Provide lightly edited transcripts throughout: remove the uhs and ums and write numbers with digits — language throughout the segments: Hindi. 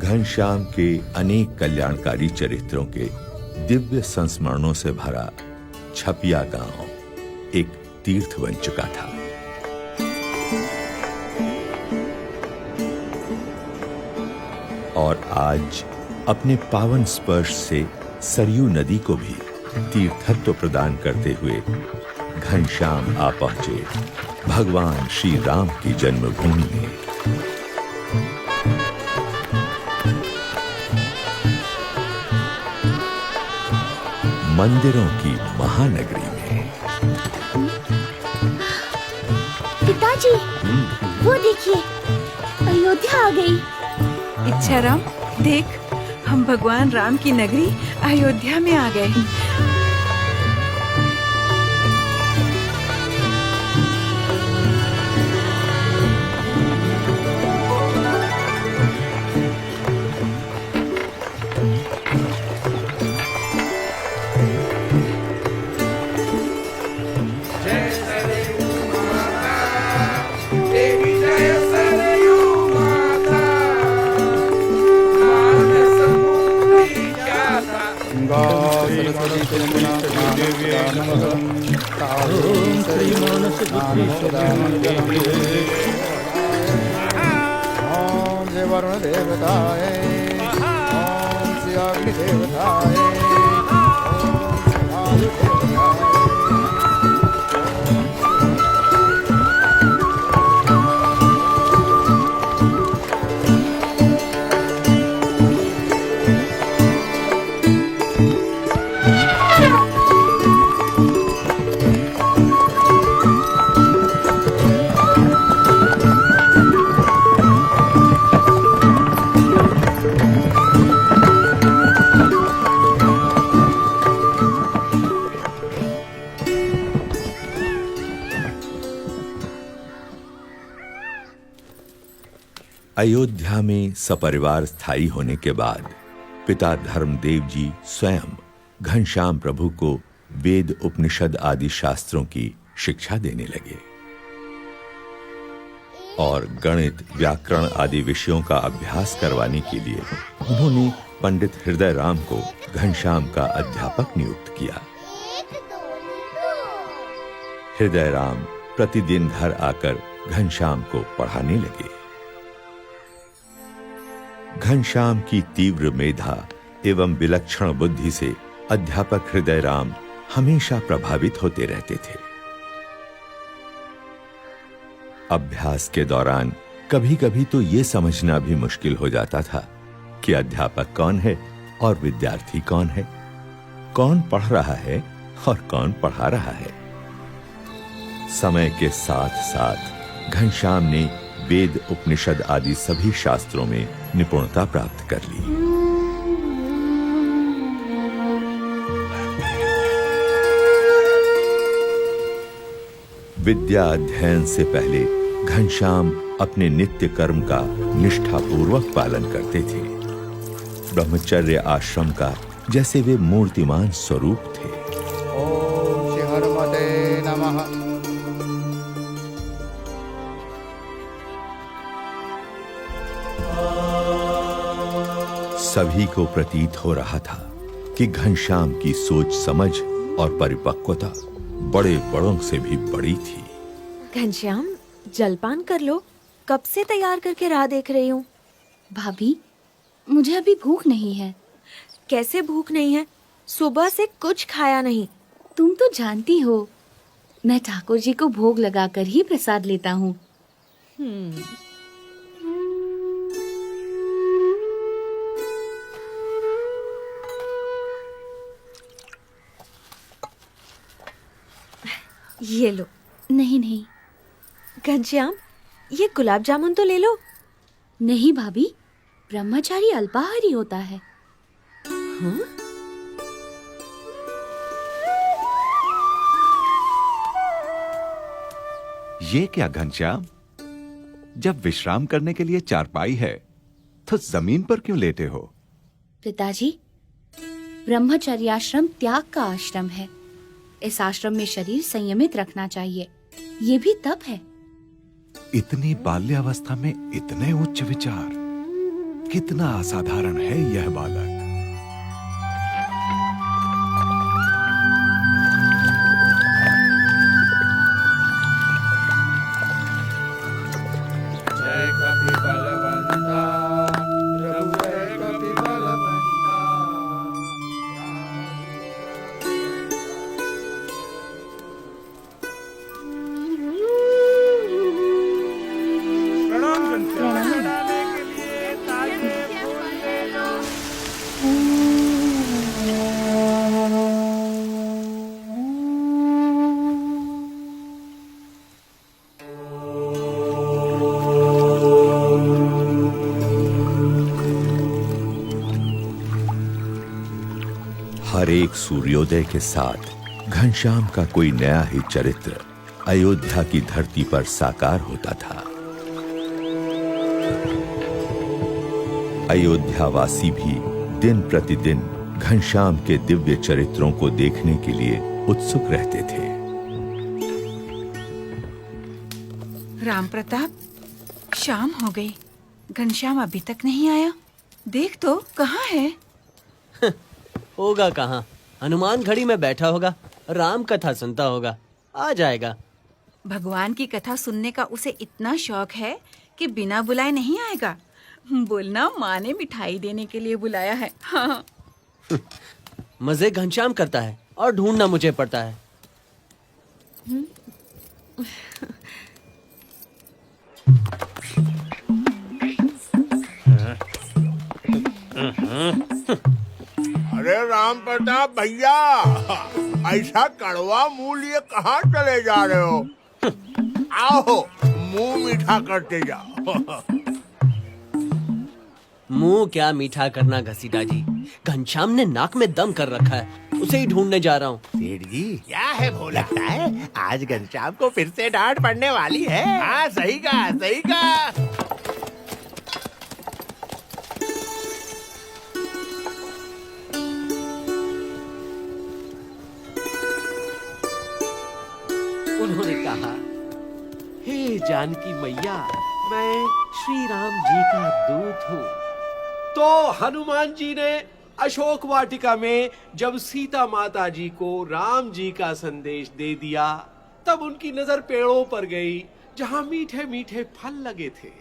घनश्याम के अनेक कल्याणकारी चरित्रों के दिव्य संस्मरणों से भरा छपिया गांव एक तीर्थ बन चुका था। और आज अपने पावन स्पर्श से सरयू नदी को भी तीर्थत्व प्रदान करते हुए घनश्याम आ पहुंचे भगवान श्री राम की जन्मभूमि में। मंदिरों की महानगरी में। पिताजी, वो देखिए, अयोध्या आ गई। इच्छाराम, देख, हम भगवान राम की नगरी अयोध्या में आ गए। ओम श्री वरुण देवताय, ओम श्री अग्नि देवताय, ओम श्री वायु अयोध्या में सपरिवार स्थायी होने के बाद पिता धर्मदेव जी स्वयं घनश्याम प्रभु को वेद उपनिषद आदि शास्त्रों की शिक्षा देने लगे और गणित व्याकरण आदि विषयों का अभ्यास करवाने के लिए उन्होंने पंडित हृदय राम को घनश्याम का अध्यापक नियुक्त किया। हृदय राम प्रतिदिन घर आकर घनश्याम को पढ़ाने लगे। घनश्याम की तीव्र मेधा एवं विलक्षण बुद्धि से अध्यापक हृदय राम हमेशा प्रभावित होते रहते थे। अभ्यास के दौरान कभी-कभी तो यह समझना भी मुश्किल हो जाता था कि अध्यापक कौन है और विद्यार्थी कौन है, कौन पढ़ रहा है और कौन पढ़ा रहा है। समय के साथ-साथ घनश्याम ने वेद उपनिषद आदि सभी शास्त्रों में निपुणता प्राप्त कर ली। विद्या अध्ययन से पहले घनश्याम अपने नित्य कर्म का निष्ठापूर्वक पालन करते थे। ब्रह्मचर्य आश्रम का जैसे वे मूर्तिमान स्वरूप थे। ओम श्री हनुमते नमः। सभी को प्रतीत हो रहा था कि घनश्याम की सोच समझ और परिपक्वता बड़े बड़ों से भी बड़ी थी। घनश्याम, जलपान कर लो, कब से तैयार करके राह देख रही हूँ। भाभी, मुझे अभी भूख नहीं है। कैसे भूख नहीं है? सुबह से कुछ खाया नहीं। तुम तो जानती हो, मैं ठाकुर जी को भोग लगाकर ही प्रसाद लेता हूँ। ये लो। नहीं नहीं। घनश्याम, ये गुलाब जामुन तो ले लो। नहीं भाभी, ब्रह्मचारी अल्पाहारी होता है। हाँ? ये क्या घनश्याम, जब विश्राम करने के लिए चारपाई है तो जमीन पर क्यों लेटे हो? पिताजी, ब्रह्मचर्य आश्रम त्याग का आश्रम है। इस आश्रम में शरीर संयमित रखना चाहिए। ये भी तप है। इतनी बाल्यावस्था में इतने उच्च विचार, कितना असाधारण है यह बालक। जय कपि बलवंता प्रभु जय कपि बलवंता। प्रणाम घनश्याम। हर एक सूर्योदय के साथ घनश्याम का कोई नया ही चरित्र अयोध्या की धरती पर साकार होता था। अयोध्यावासी भी दिन प्रतिदिन घनश्याम के दिव्य चरित्रों को देखने के लिए उत्सुक रहते थे। राम प्रताप, शाम हो गई, घनश्याम अभी तक नहीं आया। देख तो कहाँ है? होगा कहाँ, हनुमान घड़ी में बैठा होगा, राम कथा सुनता होगा, आ जाएगा। भगवान की कथा सुनने का उसे इतना शौक है कि बिना बुलाए नहीं आएगा। बोलना माँ ने मिठाई देने के लिए बुलाया है। हाँ। मजे घनश्याम करता है और ढूंढना मुझे पड़ता है। अरे राम प्रताप भैया, ऐसा कड़वा मुंह लिए कहाँ चले जा रहे हो? आओ मुंह मीठा करते जाओ। मुंह क्या मीठा करना घसीटा जी, घनश्याम ने नाक में दम कर रखा है, उसे ही ढूंढने जा रहा हूँ। सेठ जी क्या है वो, लगता है आज घनश्याम को फिर से डांट पड़ने वाली है। हाँ सही कहा, सही कहा। उन्होंने कहा, हे जानकी मैया, मैं श्री राम जी का दूत हूँ। तो हनुमान जी ने अशोक वाटिका में जब सीता माता जी को राम जी का संदेश दे दिया, तब उनकी नजर पेड़ों पर गई जहाँ मीठे मीठे फल लगे थे।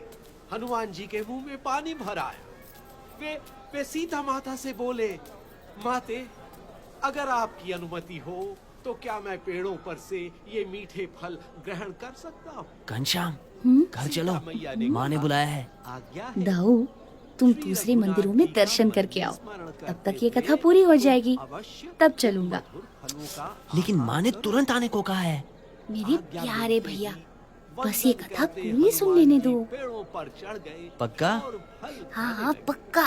हनुमान जी के मुंह में पानी भर आया। वे सीता माता से बोले, माते, अगर आपकी अनुमति हो तो क्या मैं पेड़ों पर से ये मीठे फल ग्रहण कर सकता हूँ? घनश्याम, घर चलो, माँ ने बुलाया है। आज्ञा दाऊ, तुम दूसरे मंदिरों में दर्शन करके आओ, तब तक ये कथा पूरी हो जाएगी, तब चलूंगा। लेकिन माँ ने तुरंत आने को कहा है। मेरे प्यारे भैया, बस ये कथा पूरी सुन लेने दो। पेड़ों पर चढ़ गए। पक्का? हाँ हाँ पक्का।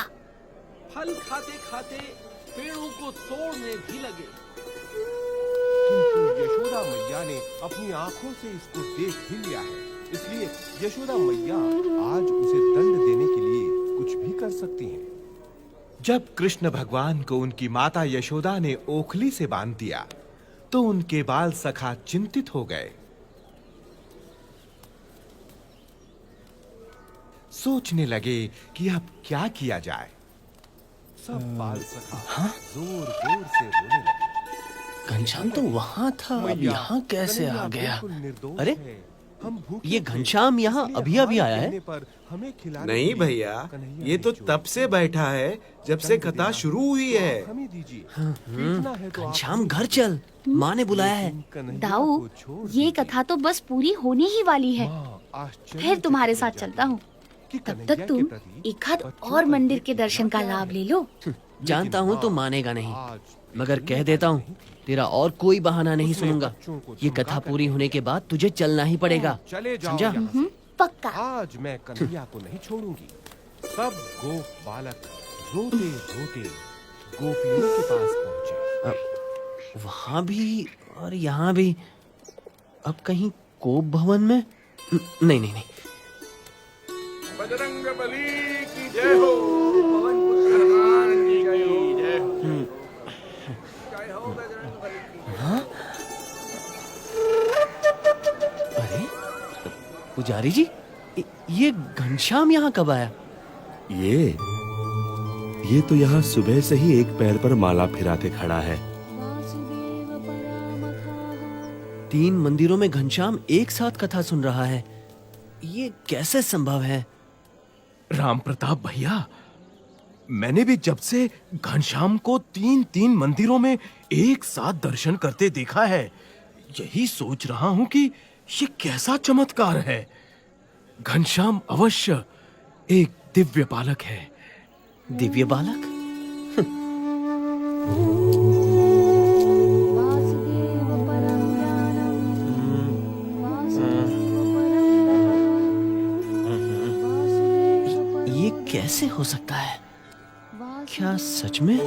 फल खाते खाते पेड़ों को तोड़ने भी लगे। किंतु यशोदा मैया ने अपनी आंखों से इसको देख ही लिया है, इसलिए यशोदा मैया आज उसे दंड देने के लिए कुछ भी कर सकती हैं। जब कृष्ण भगवान को उनकी माता यशोदा ने ओखली से बांध दिया, तो उनके बाल सखा चिंतित हो गए। सोचने लगे कि अब क्या किया जाए। सब बाल सखा जोर जोर से रोने लगे। घनश्याम तो वहाँ था, अब यहाँ कैसे आ गया? अरे, हम ये घनश्याम यहाँ अभी अभी आया है? नहीं भैया, ये तो तब से बैठा है जब से कथा शुरू हुई है। घनश्याम घर चल, माँ ने बुलाया है। दाऊ, ये कथा तो बस पूरी होने ही वाली है, फिर तुम्हारे साथ चलता हूँ। तब तक तुम एक आध और मंदिर के दर्शन का लाभ ले लो। जानता हूँ तुम मानेगा नहीं, मगर कह देता हूँ, तेरा और कोई बहाना नहीं सुनूंगा। ये कथा पूरी होने के बाद तुझे चलना ही पड़ेगा, समझा? पक्का। आज मैं कन्हैया को नहीं छोड़ूंगी। सब गोप बालक रोते रोते गोपियों के पास पहुंचे। वहाँ भी और यहाँ भी। अब कहीं कोप भवन में? नहीं नहीं नहीं। बजरंग बली की जय हो, पवन पुत्र हनुमान की जय हो, जय हो। जय हो बजरंग बली की। हाँ? अरे पुजारी जी, ये घनश्याम यहाँ कब आया? ये ये तो यहाँ सुबह से ही एक पैर पर माला फिराते खड़ा है। 3 मंदिरों में घनश्याम एक साथ कथा सुन रहा है, ये कैसे संभव है? राम प्रताप भैया, मैंने भी जब से घनश्याम को 3 मंदिरों में एक साथ दर्शन करते देखा है, यही सोच रहा हूं कि ये कैसा चमत्कार है। घनश्याम अवश्य एक दिव्य बालक है। दिव्य बालक? ये कैसे हो सकता है? क्या सच में?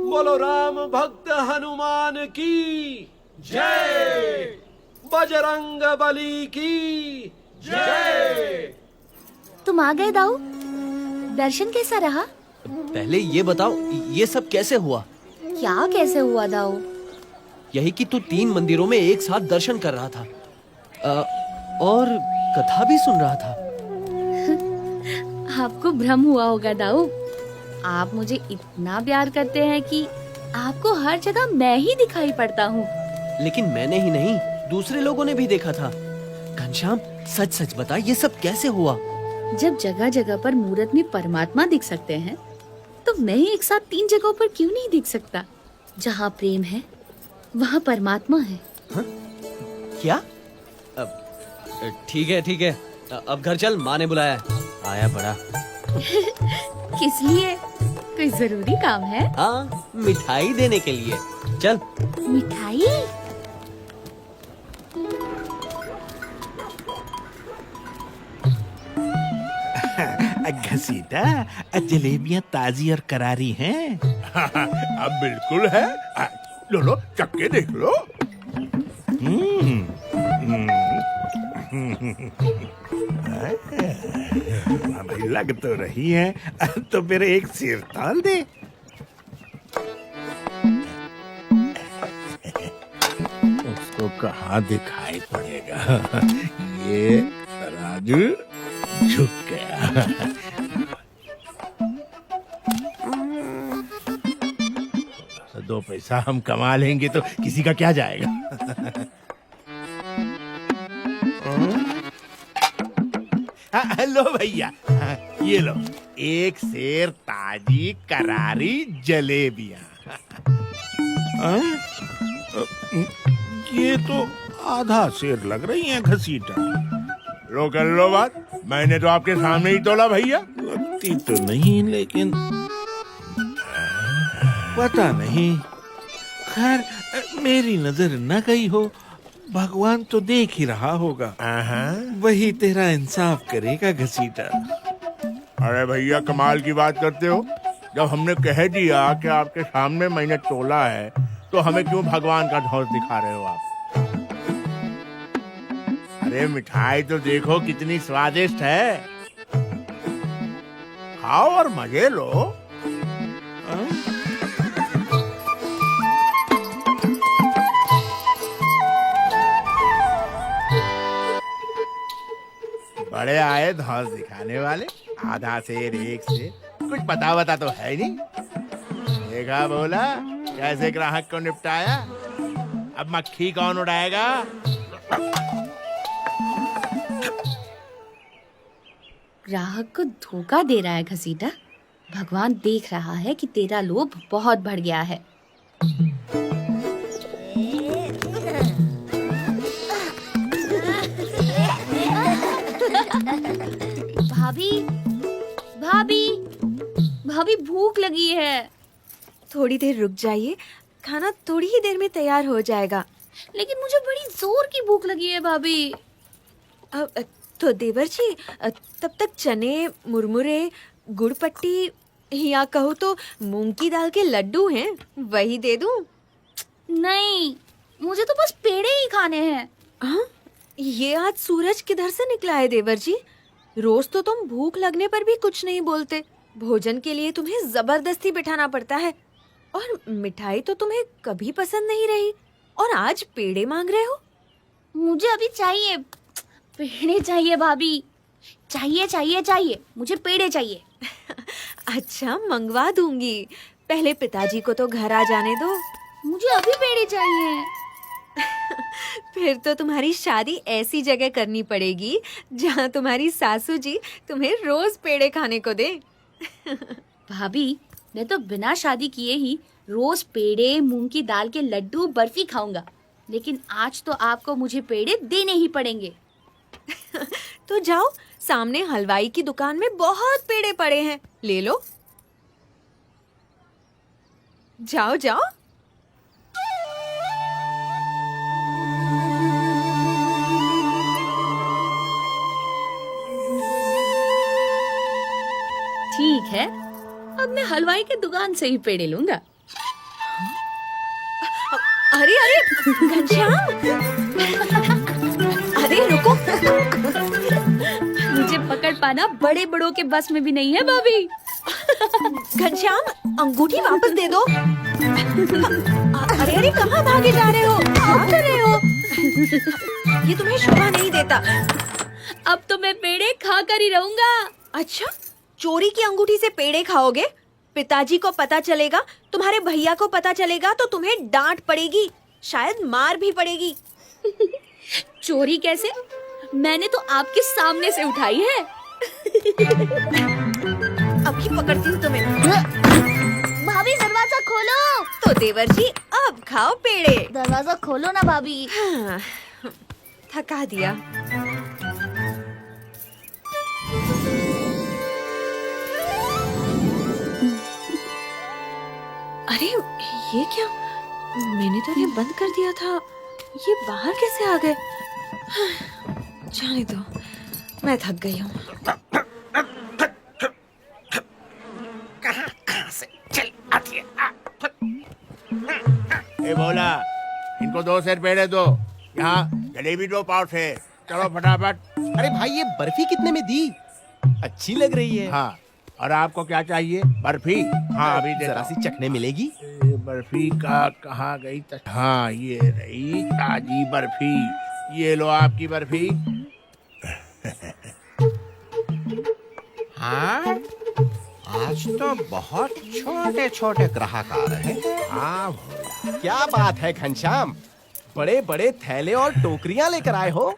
बोलो राम भक्त हनुमान की जय, बजरंग बली की जय। तुम आ गए दाऊ? दर्शन कैसा रहा? पहले ये बताओ, ये सब कैसे हुआ? क्या कैसे हुआ दाऊ? यही कि तू 3 मंदिरों में एक साथ दर्शन कर रहा था और कथा भी सुन रहा था। आपको भ्रम हुआ होगा दाऊ। आप मुझे इतना प्यार करते हैं कि आपको हर जगह मैं ही दिखाई पड़ता हूँ। लेकिन मैंने ही नहीं, दूसरे लोगों ने भी देखा था। घनश्याम, सच सच बता, ये सब कैसे हुआ? जब जगह जगह पर मूरत में परमात्मा दिख सकते हैं, तो मैं एक साथ 3 जगहों पर क्यों नहीं दिख सकता? जहाँ प्रेम है, वहाँ परमात्मा है। हा? क्या? ठीक है ठीक है, अब घर चल, माँ ने बुलाया। आया बड़ा। किस लिए? कोई जरूरी काम है? हाँ, मिठाई देने के लिए। चल। मिठाई? घसीटा, जलेबियां ताजी और करारी हैं। अब बिल्कुल है। लो लो, चक्के देख लो। भाई लग तो रही है, तो फिर एक सिर ताल दे। उसको कहाँ दिखाई पड़ेगा। ये राजू झुक गया। 2 पैसा हम कमा लेंगे तो किसी का क्या जाएगा। लो भैया, ये लो, एक सेर ताजी करारी जलेबियां। ये तो आधा सेर लग रही हैं घसीटा। लो कर लो बात, मैंने तो आपके सामने ही तोला भैया। लगती तो नहीं, लेकिन पता नहीं। खैर, मेरी नजर न गई हो, भगवान तो देख ही रहा होगा। वही तेरा इंसाफ करेगा घसीटा। अरे भैया, कमाल की बात करते हो। जब हमने कह दिया कि आपके सामने मैंने तोला है, तो हमें क्यों भगवान का धौंस दिखा रहे हो आप? अरे मिठाई तो देखो कितनी स्वादिष्ट है। खाओ और मजे लो। बड़े आए धौंस दिखाने वाले। आधा सेर, एक सेर, कुछ पता तो है नहीं। देखा बोला कैसे ग्राहक को निपटाया। अब मक्खी कौन उड़ाएगा? ग्राहक को धोखा दे रहा है घसीटा। भगवान देख रहा है कि तेरा लोभ बहुत बढ़ गया है। भाभी, भाभी, भाभी, भूख लगी है। थोड़ी देर रुक जाइए, खाना थोड़ी ही देर में तैयार हो जाएगा। लेकिन मुझे बड़ी जोर की भूख लगी है भाभी। तो देवर जी, तब तक चने, मुरमुरे, गुड़ पट्टी या कहो तो मूंग की दाल के लड्डू हैं, वही दे दूं? नहीं, मुझे तो बस पेड़े ही खाने हैं। हाँ? ये आज सूरज किधर से निकला है देवर जी? रोज तो तुम भूख लगने पर भी कुछ नहीं बोलते। भोजन के लिए तुम्हें जबरदस्ती बिठाना पड़ता है। और मिठाई तो तुम्हें कभी पसंद नहीं रही और आज पेड़े मांग रहे हो। मुझे अभी चाहिए, पेड़े चाहिए भाभी। चाहिए चाहिए चाहिए, मुझे पेड़े चाहिए। अच्छा मंगवा दूंगी, पहले पिताजी को तो घर आ जाने दो। मुझे अभी पेड़े चाहिए। फिर तो तुम्हारी शादी ऐसी जगह करनी पड़ेगी जहाँ तुम्हारी सासू जी तुम्हें रोज पेड़े खाने को दे। भाभी, मैं तो बिना शादी किए ही रोज पेड़े, मूंग की दाल के लड्डू, बर्फी खाऊंगा, लेकिन आज तो आपको मुझे पेड़े देने ही पड़ेंगे। तो जाओ, सामने हलवाई की दुकान में बहुत पेड़े पड़े हैं, ले लो। जाओ जाओ। ठीक है, अब मैं हलवाई की दुकान से ही पेड़े लूंगा। अरे अरे घनश्याम, अरे रुको। मुझे पकड़ पाना बड़े बड़ों के बस में भी नहीं है भाभी। घनश्याम, अंगूठी वापस दे दो। अरे अरे कहाँ भागे जा रहे हो, क्या कर रहे हो? ये तुम्हें शोभा नहीं देता। अब तो मैं पेड़े खा कर ही रहूंगा। अच्छा, चोरी की अंगूठी से पेड़े खाओगे? पिताजी को पता चलेगा, तुम्हारे भैया को पता चलेगा तो तुम्हें डांट पड़ेगी, शायद मार भी पड़ेगी। चोरी कैसे? मैंने तो आपके सामने से उठाई है। अभी पकड़ती हूँ तुम्हें। भाभी दरवाजा खोलो। तो देवर जी अब खाओ पेड़े। दरवाजा खोलो ना भाभी। हाँ, थका दिया। अरे ये क्या? मैंने तो इन्हें बंद कर दिया था, ये बाहर कैसे आ गए? जाने दो, मैं थक गई हूँ। कहाँ से चल आती है? ए भोला, इनको 2 सेर पेड़े दो। यहाँ जलेबी 2 पाव से। चलो फटाफट। अरे भाई, ये बर्फी कितने में दी? अच्छी लग रही है। हाँ, और आपको क्या चाहिए? बर्फी? हाँ अभी दे। जरा सी चखने मिलेगी? बर्फी का कहाँ गई? हाँ ये रही ताजी बर्फी, ये लो आपकी बर्फी। हाँ, आज तो बहुत छोटे छोटे ग्राहक आ रहे हैं। हाँ भोला, क्या बात है घनश्याम, बड़े बड़े थैले और टोकरियां लेकर आए हो।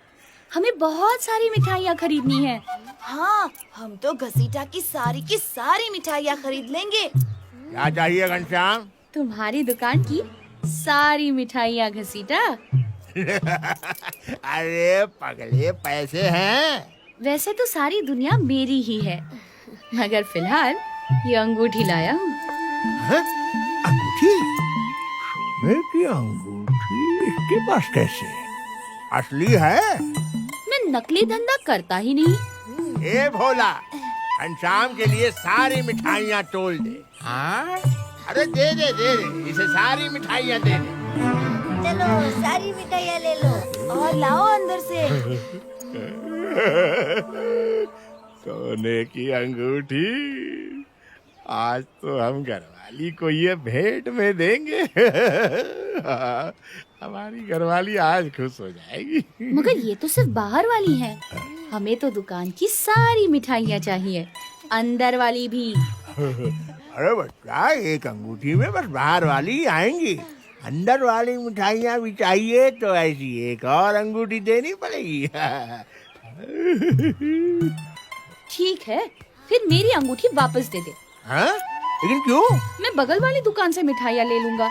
हमें बहुत सारी मिठाइयाँ खरीदनी है। हाँ, हम तो घसीटा की सारी मिठाइयाँ खरीद लेंगे। क्या चाहिए घनश्याम? तुम्हारी दुकान की सारी मिठाइयाँ घसीटा। अरे पगले, पैसे हैं? वैसे तो सारी दुनिया मेरी ही है, मगर फिलहाल ये अंगूठी लाया हूँ। अंगूठी? सोने की अंगूठी इसके पास कैसे? असली है? मैं नकली धंधा करता ही नहीं। ए भोला, घनश्याम के लिए सारी मिठाइयाँ तोल दे। हाँ? अरे दे दे दे दे, इसे सारी मिठाइयाँ दे दे। चलो सारी मिठाइयाँ ले लो और लाओ अंदर से। सोने की अंगूठी, आज तो हम घरवाली को ये भेंट में देंगे। हमारी घरवाली आज खुश हो जाएगी। मगर ये तो सिर्फ बाहर वाली है, हमें तो दुकान की सारी मिठाइयाँ चाहिए, अंदर वाली भी। अरे बच्चा, एक अंगूठी में बस बाहर वाली आएंगी, अंदर वाली मिठाइयाँ भी चाहिए तो ऐसी एक और अंगूठी देनी पड़ेगी। ठीक है, फिर मेरी अंगूठी वापस दे दे। हाँ? लेकिन क्यों? मैं बगल वाली दुकान से मिठाइयाँ ले लूंगा।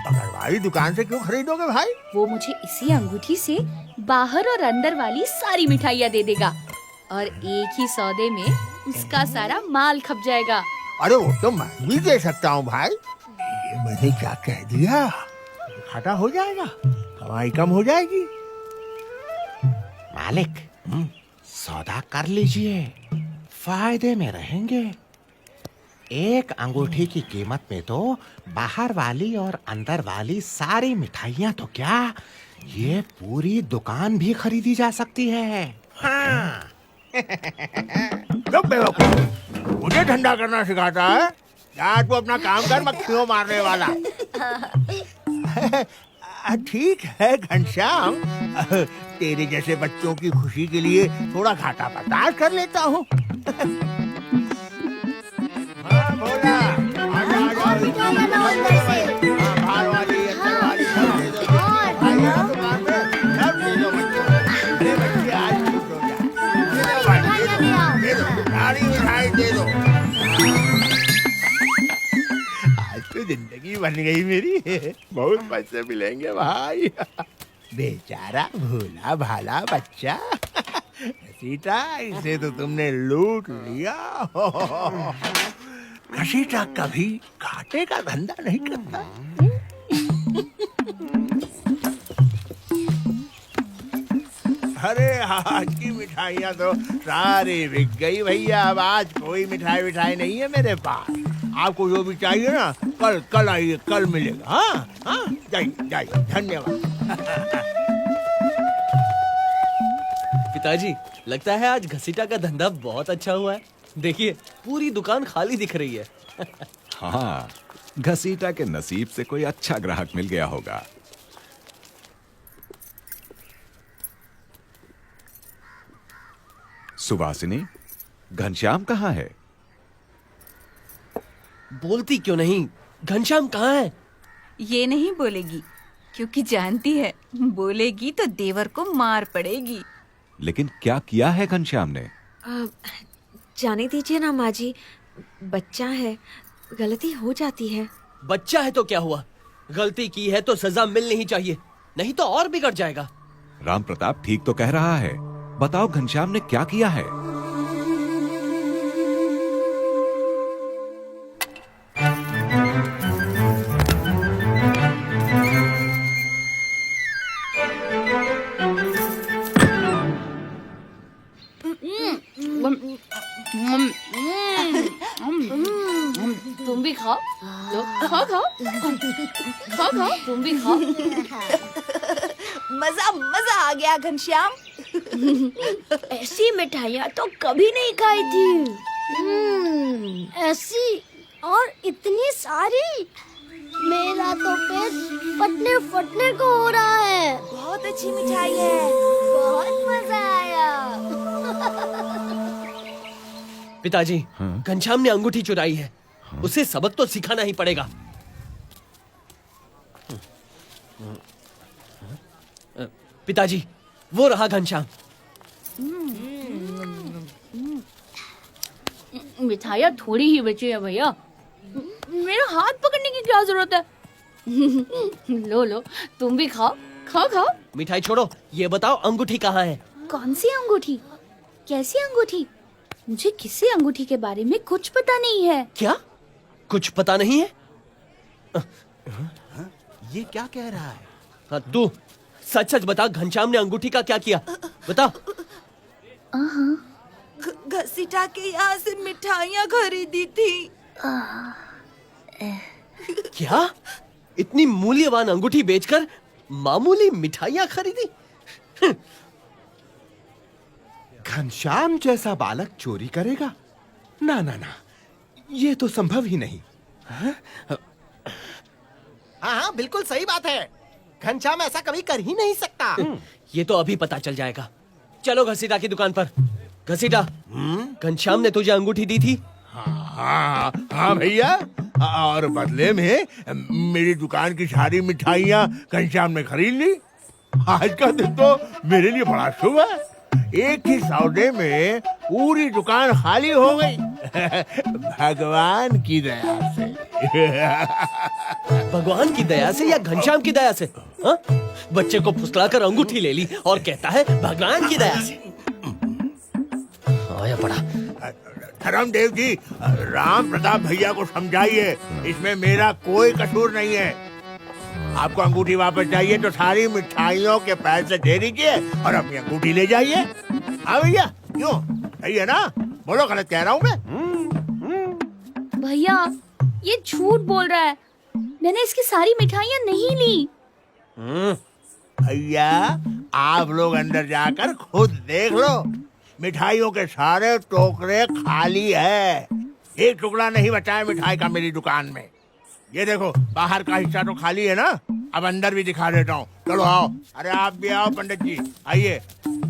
बगल वाली दुकान से क्यों खरीदोगे भाई? वो मुझे इसी अंगूठी से बाहर और अंदर वाली सारी मिठाइयाँ दे देगा और एक ही सौदे में उसका सारा माल खप जाएगा। अरे वो तो मैं भी दे सकता हूँ भाई। ये मैंने क्या कह दिया? घाटा हो जाएगा, कमाई कम हो जाएगी। मालिक, सौदा कर लीजिए, फायदे में रहेंगे। एक अंगूठी की कीमत में तो बाहर वाली और अंदर वाली सारी मिठाइयाँ तो क्या, ये पूरी दुकान भी खरीदी जा सकती है। हाँ। बेवकूफ, मुझे धंधा करना सिखाता है? जा तू अपना काम कर, मक्खियों मारने वाला। ठीक है घनश्याम, तेरे जैसे बच्चों की खुशी के लिए थोड़ा घाटा बर्दाश्त कर लेता हूँ। हाँ भोला, बाहर वाली अंदर वाली सब दे दो। दुकान में सब दे दो बच्चों को। अरे बच्चे आज खुश हो जाए। दे दो, सारी मिठाई दे दो। तो जिंदगी बन गई मेरी, बहुत पैसे मिलेंगे भाई। बेचारा भोला भाला बच्चा, घसीटा इसे तो तुमने लूट लिया। घसीटा कभी घाटे का धंधा नहीं करता। अरे आज की मिठाइयाँ तो सारी बिक गई भैया। अब आज कोई मिठाई नहीं है मेरे पास। आपको जो भी चाहिए ना, कल आइए, कल मिलेगा। हाँ हाँ, जाइए, धन्यवाद। पिताजी, लगता है आज घसीटा का धंधा बहुत अच्छा हुआ है। देखिए, पूरी दुकान खाली दिख रही है। हाँ, घसीटा के नसीब से कोई अच्छा ग्राहक मिल गया होगा। सुवासिनी, घनश्याम कहाँ है? बोलती क्यों नहीं? घनश्याम कहाँ है? ये नहीं बोलेगी, क्योंकि जानती है बोलेगी तो देवर को मार पड़ेगी। लेकिन क्या किया है घनश्याम ने? जाने दीजिए ना माँ जी, बच्चा है, गलती हो जाती है। बच्चा है तो क्या हुआ? गलती की है तो सजा मिलनी ही चाहिए, नहीं तो और बिगड़ जाएगा। राम प्रताप ठीक तो कह रहा है। बताओ घनश्याम ने क्या किया है? तुम भी खाओ, लो, खाओ, तुम भी खाओ। मजा आ गया घनश्याम। ऐसी मिठाइयाँ तो कभी नहीं खाई थी। ऐसी और इतनी सारी, मेरा तो पेट फटने को हो रहा है। बहुत अच्छी मिठाई है, बहुत मजा आया। पिताजी, घनश्याम ने अंगूठी चुराई है। उसे सबक तो सिखाना ही पड़ेगा। पिताजी, वो रहा घनश्याम। मिठाइयाँ थोड़ी ही बची है भैया, मेरा हाथ पकड़ने की क्या जरूरत है? लो, तुम भी खाओ। मिठाई छोड़ो, ये बताओ अंगूठी कहाँ है? कौन सी अंगूठी? कैसी अंगूठी? मुझे किसी अंगूठी के बारे में कुछ पता नहीं है। क्या? कुछ पता नहीं है? ये क्या कह रहा है? हाँ, तू सच बता, घनश्याम ने अंगूठी का क्या किया? बता। घसीटा के यहाँ से मिठाइयाँ खरीदी थी। क्या? इतनी मूल्यवान अंगूठी बेचकर मामूली मिठाइयाँ खरीदी? घनश्याम जैसा बालक चोरी करेगा? ना, ये तो संभव ही नहीं। हाँ, बिल्कुल सही बात है। घनश्याम ऐसा कभी कर ही नहीं सकता। ये तो अभी पता चल जाएगा। चलो घसीटा की दुकान पर। घसीटा, घनश्याम ने तुझे अंगूठी दी थी? हाँ भैया, और बदले में मेरी दुकान की सारी मिठाइयाँ घनश्याम ने खरीद ली। आज का दिन तो मेरे लिए बड़ा शुभ है। एक ही सौदे में पूरी दुकान खाली हो गई। भगवान की दया से। भगवान की दया से या घनश्याम की दया से? हा? बच्चे को फुसलाकर अंगूठी ले ली और कहता है भगवान की दया से। आया पड़ा। धर्मदेव जी, राम प्रताप भैया को समझाइए, इसमें मेरा कोई कसूर नहीं है। आपको अंगूठी वापस चाहिए तो सारी मिठाइयों के पैसे दे दीजिए और अपनी अंगूठी ले जाइए। हाँ भैया, क्यों? सही है ना? बोलो, गलत कह रहा हूँ मैं? भैया, ये झूठ बोल रहा है। मैंने इसकी सारी मिठाइयाँ नहीं ली। भैया, आप लोग अंदर जाकर खुद देख लो। मिठाइयों के सारे टोकरे खाली है। एक टुकड़ा नहीं बचा है मिठाई का मेरी दुकान में। ये देखो बाहर का हिस्सा तो खाली है ना, अब अंदर भी दिखा देता हूँ। चलो आओ। अरे आप भी आओ पंडित जी, आइए।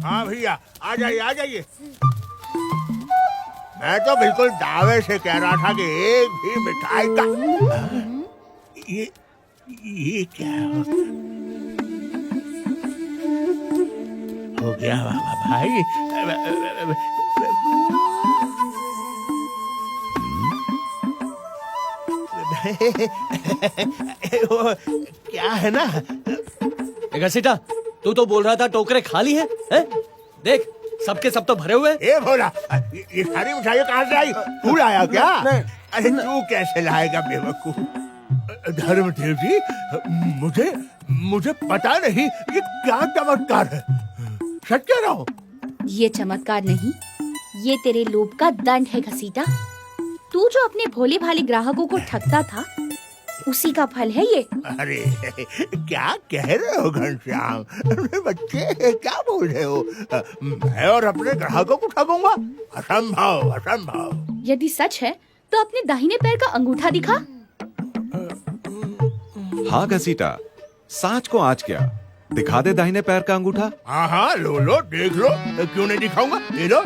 हाँ भैया आ जाइए आ जाइए। मैं तो बिल्कुल दावे से कह रहा था कि एक भी मिठाई का ये क्या हो गया भाई? वो क्या है ना, घसीटा, तू तो बोल रहा था टोकरे खाली है? देख सबके सब तो भरे हुए। ए भोला, ये सारी मिठाइयाँ कहाँ से आई? तू लाया क्या? अरे तू कैसे लाएगा बेवकूफ? धर्मदेव जी, मुझे पता नहीं ये क्या चमत्कार है, सच कह रहा हूँ। ये चमत्कार नहीं, ये तेरे लोभ का दंड है घसीटा। तू जो अपने भोले भाले ग्राहकों को ठगता था, उसी का फल है ये। अरे क्या कह रहे हो घनश्याम? बच्चे क्या बोल रहे हो? मैं और अपने ग्राहकों को ठगूंगा? असंभव असंभव। यदि सच है तो अपने दाहिने पैर का अंगूठा दिखा। हाँ घसीटा, सांच को आज क्या, दिखा दे दाहिने पैर का अंगूठा। हाँ लो देख लो। क्यों नहीं दिखाऊंगा? ले लो।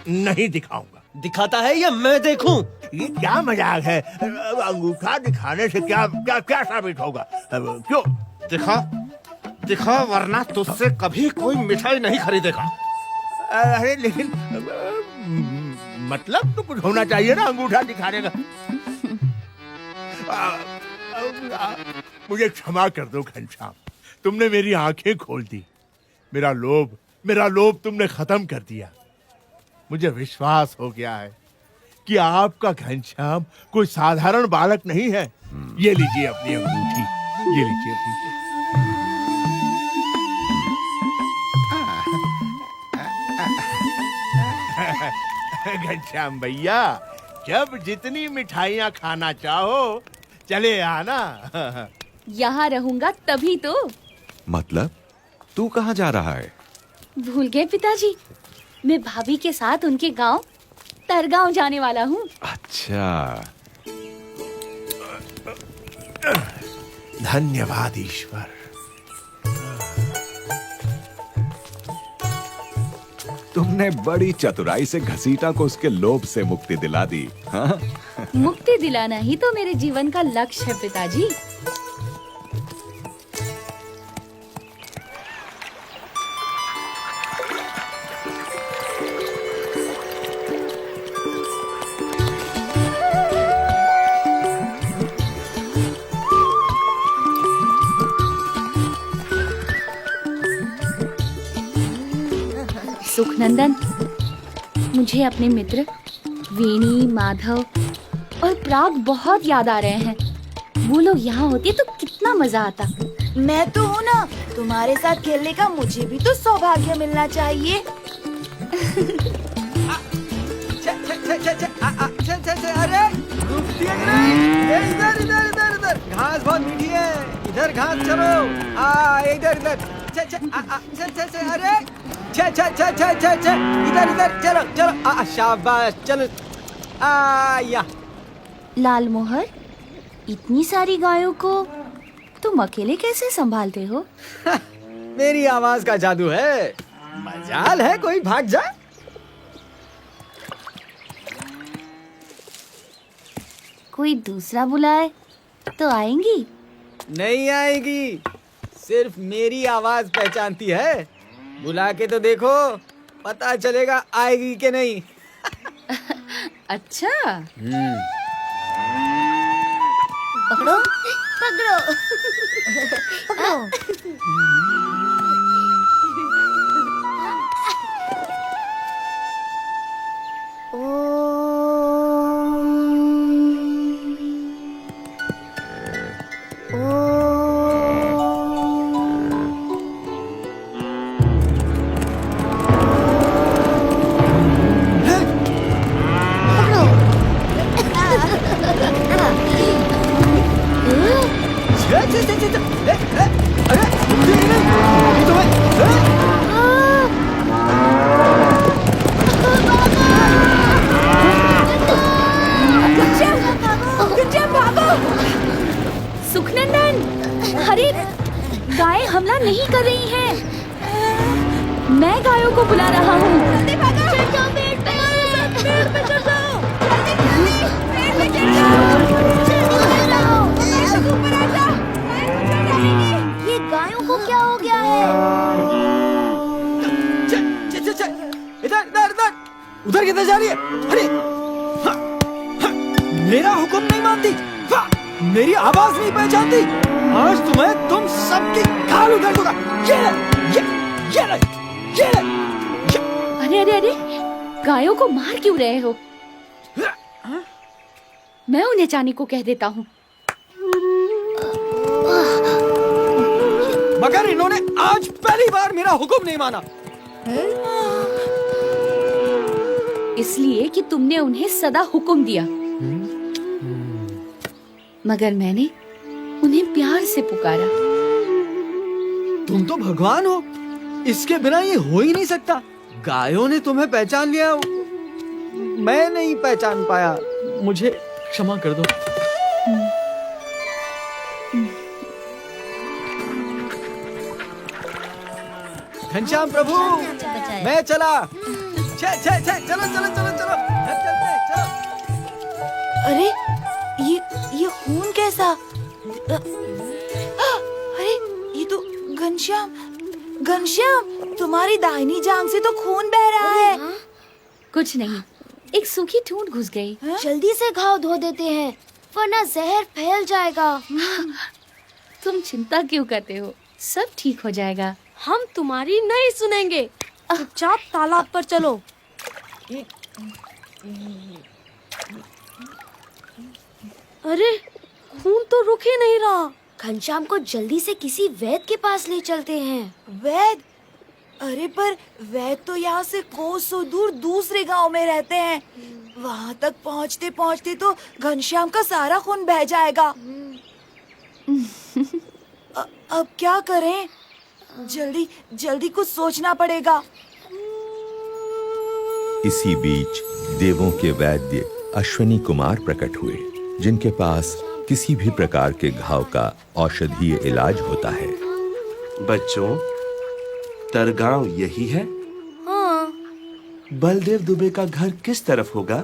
नहीं दिखाऊंगा। दिखाता है या मैं देखूं? ये क्या मजाक है? अंगूठा दिखाने से क्या क्या क्या साबित होगा? क्यों? दिखा वरना तुझसे कभी कोई मिठाई नहीं खरीदेगा। अरे लेकिन मतलब तो कुछ होना चाहिए ना अंगूठा दिखाने का। मुझे क्षमा कर दो घनश्याम, तुमने मेरी आंखें खोल दी। मेरा लोभ तुमने खत्म कर दिया। मुझे विश्वास हो गया है कि आपका घनश्याम कोई साधारण बालक नहीं है। ये लीजिए अपनी अंगूठी, ये लीजिए अपनी। घनश्याम भैया, जब जितनी मिठाइयाँ खाना चाहो चले आना। यहाँ रहूंगा तभी तो। मतलब तू कहाँ जा रहा है? भूल गए पिताजी, मैं भाभी के साथ उनके गांव तरगांव जाने वाला हूँ। अच्छा, धन्यवाद ईश्वर। तुमने बड़ी चतुराई से घसीटा को उसके लोभ से मुक्ति दिला दी। हाँ? मुक्ति दिलाना ही तो मेरे जीवन का लक्ष्य है पिताजी। सुखनंदन, मुझे अपने मित्र वेणी, माधव और प्राग बहुत याद आ रहे हैं। वो लोग यहाँ होते तो कितना मजा आता। मैं तो हूँ ना, तुम्हारे साथ खेलने का मुझे भी तो सौभाग्य मिलना चाहिए। अरे इधर इधर इधर इधर, घास बहुत मीठी है, इधर घास चलो। इधर इधर, अरे इधर इधर चलो चलो। शाबाश, चलो। या लाल मोहर, इतनी सारी गायों को तुम अकेले कैसे संभालते हो? मेरी आवाज का जादू है, मजाल है कोई भाग जाए। कोई दूसरा बुलाए तो आएंगी? नहीं आएगी, सिर्फ मेरी आवाज पहचानती है। बुला के तो देखो, पता चलेगा आएगी कि नहीं। अच्छा। पकड़ो पकड़ो पकड़ो। अरे नहीं कर रही हैं? मैं गायों को बुला रहा हूँ। जल्दी भागो, चढ़ जाओ पेड़ पे, पेड़ पे चढ़ जाओ, जल्दी पेड़ पे चढ़ जाओ, ऊपर आ जाओ। ये गायों को क्या हो गया है? इधर इधर इधर, उधर किधर जा रही है? अरे मेरा हुक्म नहीं मानती, मेरी आवाज नहीं पहचानती। आज तुम सबकी खाल उधर दूंगा। ये ले। अरे अरे अरे, गायों को मार क्यों रहे हो? मैं उन्हें जाने को कह देता हूँ। मगर इन्होंने आज पहली बार मेरा हुक्म नहीं माना। इसलिए कि तुमने उन्हें सदा हुक्म दिया, मगर मैंने उन्हें प्यार से पुकारा। तुम तो भगवान हो, इसके बिना ये हो ही नहीं सकता। गायों ने तुम्हें पहचान लिया, मैं नहीं पहचान पाया। मुझे क्षमा कर दो। घनश्याम प्रभु, मैं चला। चलो चलो चलो चलो, घर चलते हैं, चलो। अरे ये खून कैसा? अरे ये तो घनश्याम, तुम्हारी दाहिनी जांघ से तो खून बह रहा है। कुछ नहीं, एक सूखी ठूंठ घुस गई। जल्दी से घाव धो देते हैं, वरना जहर फैल जाएगा। तुम चिंता क्यों करते हो? सब ठीक हो जाएगा। हम तुम्हारी नहीं सुनेंगे। चुपचाप तालाब पर चलो। अरे खून तो रुक ही नहीं रहा। घनश्याम को जल्दी से किसी वैद्य के पास ले चलते हैं। वैद्य? अरे पर वैद्य तो यहाँ से कोसों दूर दूसरे गांव में रहते हैं। वहाँ तक पहुँचते पहुँचते तो घनश्याम का सारा खून बह जाएगा। अब क्या करें? जल्दी कुछ सोचना पड़ेगा। इसी बीच देवों के वैद्य अश्विनी कुमार प्रकट हुए, जिनके पास किसी भी प्रकार के घाव का औषधीय इलाज होता है। बच्चों, तरगांव यही है? हाँ, बलदेव दुबे का घर किस तरफ होगा?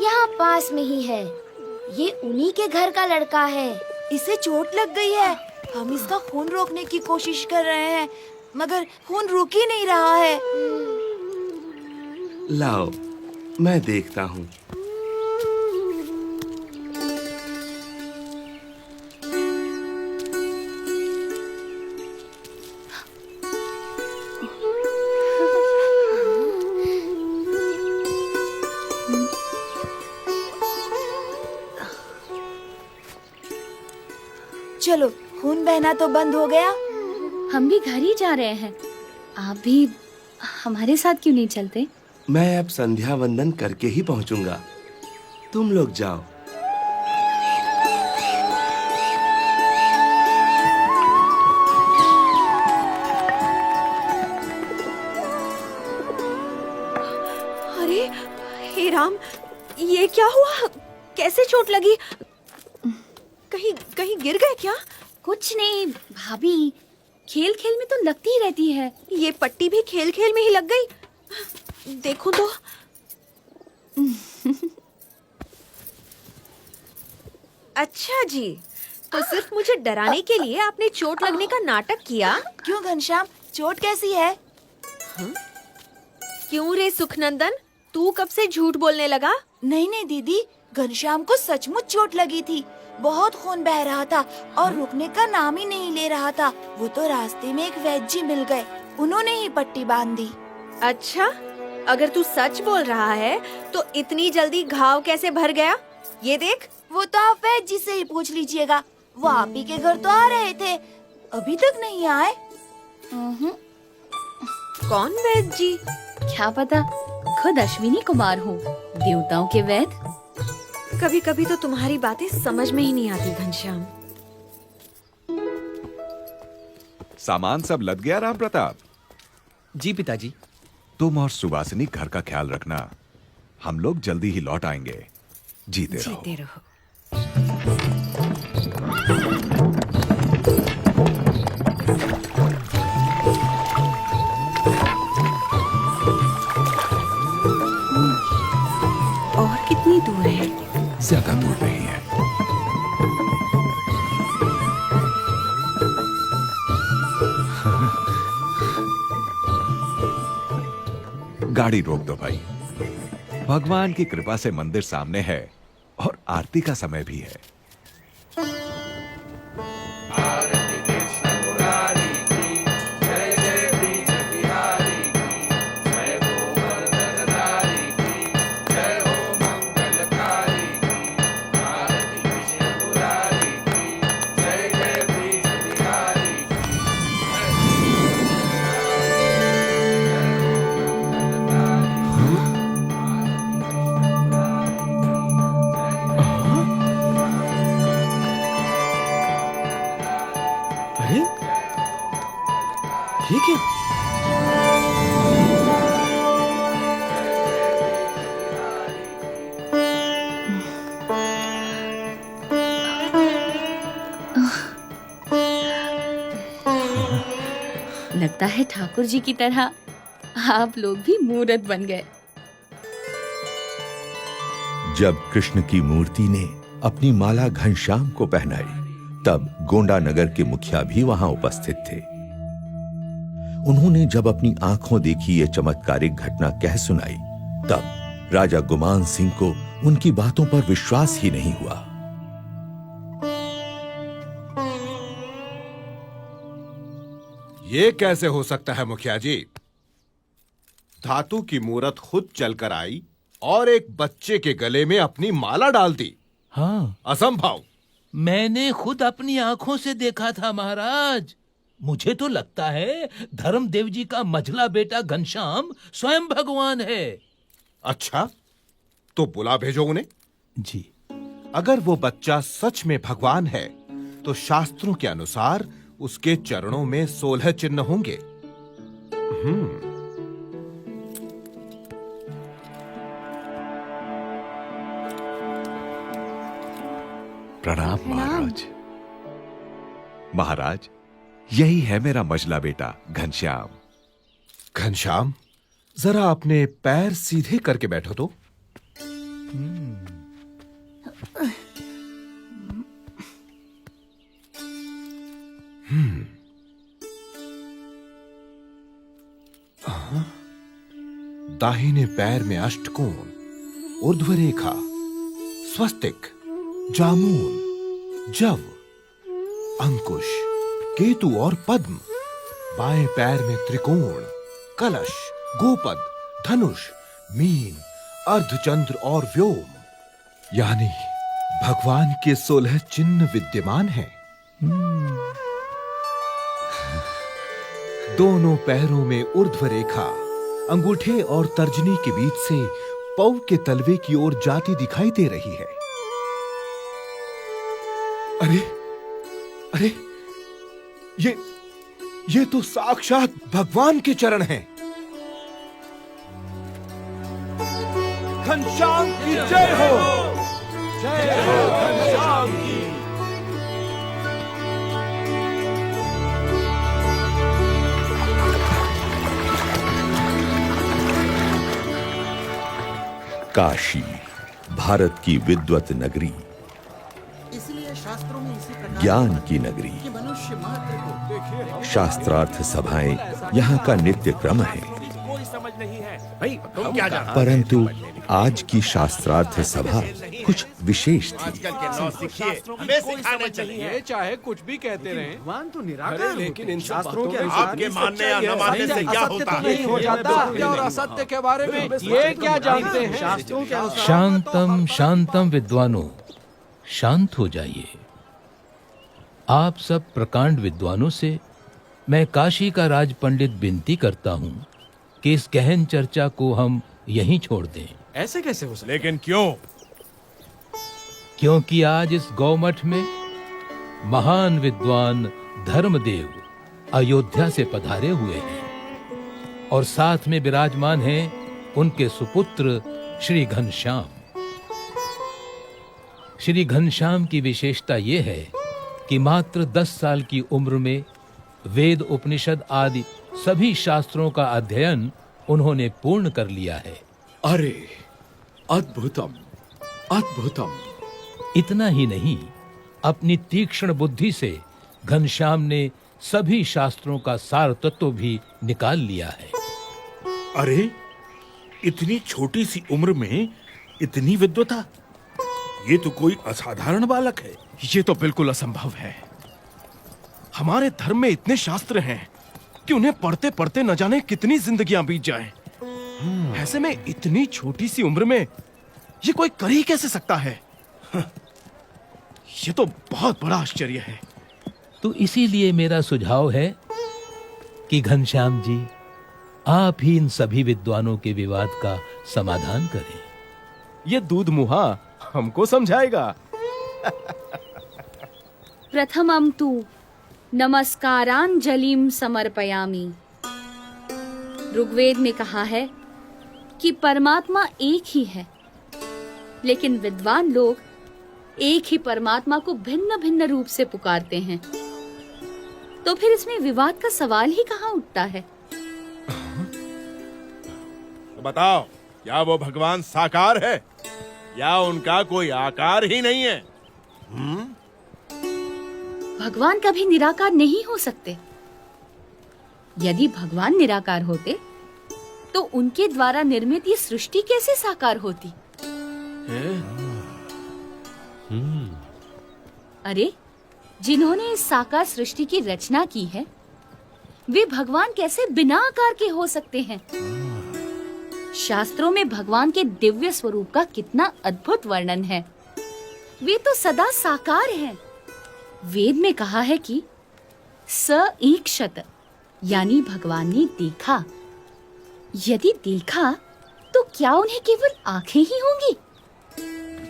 यहाँ पास में ही है। ये उन्हीं के घर का लड़का है। इसे चोट लग गई है। हम इसका खून रोकने की कोशिश कर रहे हैं, मगर खून रुक ही नहीं रहा है। लाओ, मैं देखता हूँ। चलो, खून बहना तो बंद हो गया। हम भी घर ही जा रहे हैं। आप भी हमारे साथ क्यों नहीं चलते? मैं अब संध्या वंदन करके ही पहुंचूंगा। तुम लोग जाओ। अरे हे राम, ये क्या हुआ? कैसे चोट लगी? कहीं गिर गए क्या? कुछ नहीं भाभी, खेल खेल में तो लगती ही रहती है। ये पट्टी भी खेल खेल में ही लग गई। देखो तो। अच्छा जी, तो सिर्फ मुझे डराने के लिए आपने चोट लगने का नाटक किया? क्यों घनश्याम, चोट कैसी है? क्यों रे सुखनंदन, तू कब से झूठ बोलने लगा? नहीं दीदी, घनश्याम को सचमुच चोट लगी थी। बहुत खून बह रहा था और रुकने का नाम ही नहीं ले रहा था। वो तो रास्ते में एक वैद्य जी मिल गए, उन्होंने ही पट्टी बांध दी। अच्छा, अगर तू सच बोल रहा है तो इतनी जल्दी घाव कैसे भर गया? ये देख। वो तो आप वैद्य जी से ही पूछ लीजिएगा। वो आप ही के घर तो आ रहे थे, अभी तक नहीं आए। कौन वैद्य जी? क्या पता, खुद अश्विनी कुमार हूँ, देवताओं के वैद्य। कभी कभी तो तुम्हारी बातें समझ में ही नहीं आती घनश्याम। सामान सब लद गया राम प्रताप? जी पिताजी। तुम और सुवासिनी घर का ख्याल रखना। हम लोग जल्दी ही लौट आएंगे। जीते रहो। ज्यादा दूर नहीं है। गाड़ी रोक दो भाई। भगवान की कृपा से मंदिर सामने है और आरती का समय भी है। अरे ये क्या? लगता है ठाकुर जी की तरह आप लोग भी मूर्त बन गए। जब कृष्ण की मूर्ति ने अपनी माला घनश्याम को पहनाई, तब गोंडा नगर के मुखिया भी वहां उपस्थित थे। उन्होंने जब अपनी आंखों देखी ये चमत्कारिक घटना कह सुनाई, तब राजा गुमान सिंह को उनकी बातों पर विश्वास ही नहीं हुआ। ये कैसे हो सकता है मुखिया जी? धातु की मूरत खुद चलकर आई और एक बच्चे के गले में अपनी माला डाल दी। हाँ, असंभव। मैंने खुद अपनी आंखों से देखा था महाराज। मुझे तो लगता है धर्मदेव जी का मझला बेटा घनश्याम स्वयं भगवान है। अच्छा, तो बुला भेजो उन्हें। जी। अगर वो बच्चा सच में भगवान है, तो शास्त्रों के अनुसार उसके चरणों में 16 चिन्ह होंगे। प्रणाम महाराज। महाराज, यही है मेरा मझला बेटा घनश्याम। घनश्याम, जरा अपने पैर सीधे करके बैठो तो। दाहिने पैर में अष्टकोण, ऊर्ध्व रेखा, स्वस्तिक, जामुन, जव, अंकुश, केतु और पद्म। बाएं पैर में त्रिकोण, कलश, गोपद, धनुष, मीन, अर्धचंद्र और व्योम। यानी भगवान के 16 चिन्ह विद्यमान हैं। दोनों पैरों में ऊर्ध्व रेखा अंगूठे और तर्जनी के बीच से पौ के तलवे की ओर जाती दिखाई दे रही है। अरे अरे, ये तो साक्षात भगवान के चरण हैं। घनश्याम की जय हो, जय हो घनश्याम की। काशी, भारत की विद्वत नगरी, इसलिए शास्त्रों में इसी प्रकार ज्ञान की नगरी, कि मनुष्य मात्र को शास्त्रार्थ सभाएं यहाँ का नित्य क्रम है। कोई समझ नहीं है। भाई तुम क्या जानते हो? परंतु आज की शास्त्रार्थ सभा कुछ विशेष थी। आजकल के नौ सीखिए, हमें सिखाने चाहिए। चाहे कुछ भी कहते रहे, भगवान तो निराकार अरे लेकिन इन शास्त्रों के बातों में आपके मानने या न मानने से क्या होता है? नहीं हो जाता। सत्य और असत्य के बारे में ये क्या जानते हैं? शास्त्रों के अनुसार शांतम शांतम विद्वानों, शांत हो जाइए। आप सब प्रकांड विद्वानों से मैं काशी का राज पंडित विनती करता हूँ कि इस गहन चर्चा को हम यहीं छोड़ दें। ऐसे कैसे हो सकता? लेकिन क्यों? क्योंकि आज इस गौमठ में महान विद्वान धर्मदेव अयोध्या से पधारे हुए हैं और साथ में विराजमान हैं उनके सुपुत्र श्री घनश्याम। श्री घनश्याम की विशेषता ये है कि मात्र 10 साल की उम्र में वेद, उपनिषद आदि सभी शास्त्रों का अध्ययन उन्होंने पूर्ण कर लिया है। अरे अद्भुतम, अद्भुतम। इतना ही नहीं, अपनी तीक्ष्ण बुद्धि से घनश्याम ने सभी शास्त्रों का सार तत्व भी निकाल लिया है। अरे, इतनी छोटी सी उम्र में इतनी विद्वता, ये तो कोई असाधारण बालक है। ये तो बिल्कुल असंभव है। हमारे धर्म में इतने शास्त्र हैं कि उन्हें पढ़ते पढ़ते न जाने कितनी जिंदगियां बीत जाएं। ऐसे में इतनी छोटी सी उम्र में ये कोई कर ही कैसे सकता है? ये तो बहुत बड़ा आश्चर्य है। तो इसीलिए मेरा सुझाव है कि घनश्याम जी, आप ही इन सभी विद्वानों के विवाद का समाधान करें। ये दूध मुहा हमको समझाएगा। प्रथमं तु नमस्कारांजलिम समर्पयामि। ऋग्वेद में कहा है कि परमात्मा एक ही है, लेकिन विद्वान लोग एक ही परमात्मा को भिन्न भिन्न रूप से पुकारते हैं। तो फिर इसमें विवाद का सवाल ही कहाँ उठता है? तो बताओ, क्या वो भगवान साकार है या उनका कोई आकार ही नहीं है? भगवान कभी निराकार नहीं हो सकते। यदि भगवान निराकार होते तो उनके द्वारा निर्मित ये सृष्टि कैसे साकार होती? अरे, जिन्होंने इस साकार सृष्टि की रचना की है, वे भगवान कैसे बिना आकार के हो सकते हैं? शास्त्रों में भगवान के दिव्य स्वरूप का कितना अद्भुत वर्णन है। वे तो सदा साकार हैं। वेद में कहा है कि स ईक्षत, यानी भगवान ने देखा। यदि देखा तो क्या उन्हें केवल आंखें ही होंगी?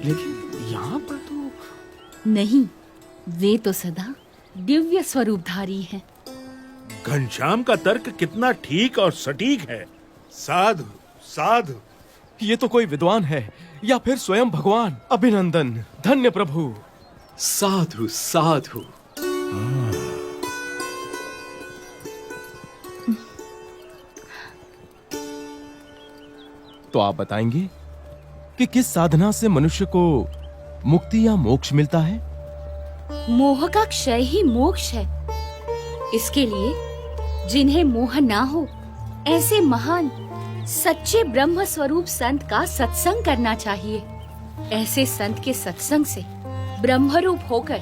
लेकिन यहाँ पर तो नहीं, वे तो सदा दिव्य स्वरूपधारी हैं। घनश्याम का तर्क कितना ठीक और सटीक है। साधु साधु। ये तो कोई विद्वान है या फिर स्वयं भगवान। अभिनंदन, धन्य प्रभु। साधु साधु। तो आप बताएंगे कि किस साधना से मनुष्य को मुक्ति या मोक्ष मिलता है? मोह का क्षय ही मोक्ष है। इसके लिए जिन्हें मोह ना हो, ऐसे महान सच्चे ब्रह्म स्वरूप संत का सत्संग करना चाहिए। ऐसे संत के सत्संग से ब्रह्म रूप होकर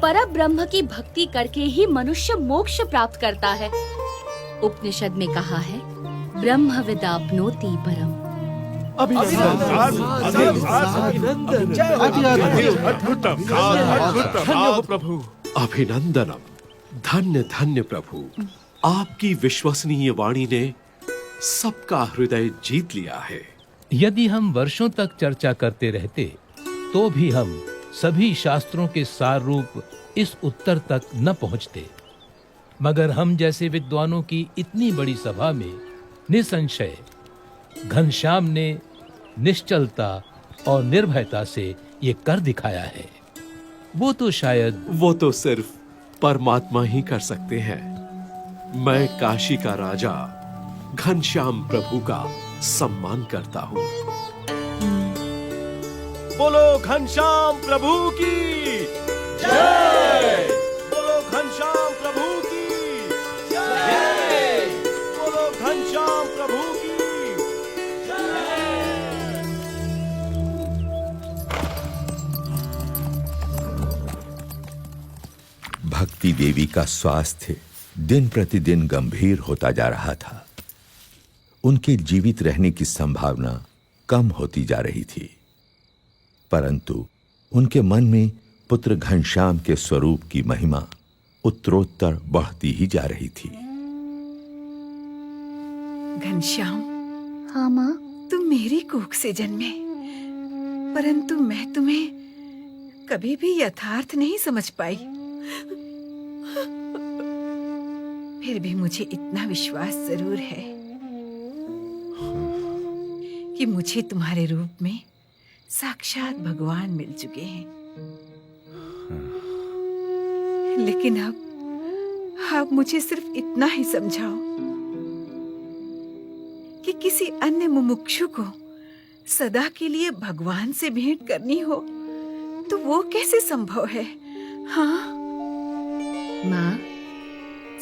पर ब्रह्म की भक्ति करके ही मनुष्य मोक्ष प्राप्त करता है। उपनिषद में कहा है, ब्रह्म विदाप्नोति परम। प्रभु। अभिनंदनम, धन्य धन्य प्रभु। आपकी विश्वसनीय वाणी ने सबका हृदय जीत लिया है। यदि हम वर्षों तक चर्चा करते रहते तो भी हम सभी शास्त्रों के सार रूप इस उत्तर तक न पहुंचते। मगर हम जैसे विद्वानों की इतनी बड़ी सभा में निसंशय घनश्याम ने निश्चलता और निर्भयता से ये कर दिखाया है। वो तो सिर्फ परमात्मा ही कर सकते हैं। मैं काशी का राजा घनश्याम प्रभु का सम्मान करता हूँ। बोलो घनश्याम प्रभु की जय। बोलो घनश्याम प्रभु की जय। बोलो घनश्याम प्रभु की भक्ति देवी का स्वास्थ्य दिन प्रतिदिन गंभीर होता जा रहा था। उनके जीवित रहने की संभावना कम होती जा रही थी, परंतु उनके मन में पुत्र घनश्याम के स्वरूप की महिमा उत्तरोत्तर बढ़ती ही जा रही थी। घनश्याम, हाँ माँ। तुम मेरी कोख से जन्मे, परंतु मैं तुम्हें कभी भी यथार्थ नहीं समझ पाई। फिर भी मुझे इतना विश्वास जरूर है कि मुझे तुम्हारे रूप में साक्षात भगवान मिल चुके हैं। लेकिन अब मुझे सिर्फ इतना ही समझाओ कि किसी अन्य मुमुक्षु को सदा के लिए भगवान से भेंट करनी हो तो वो कैसे संभव है? हाँ माँ,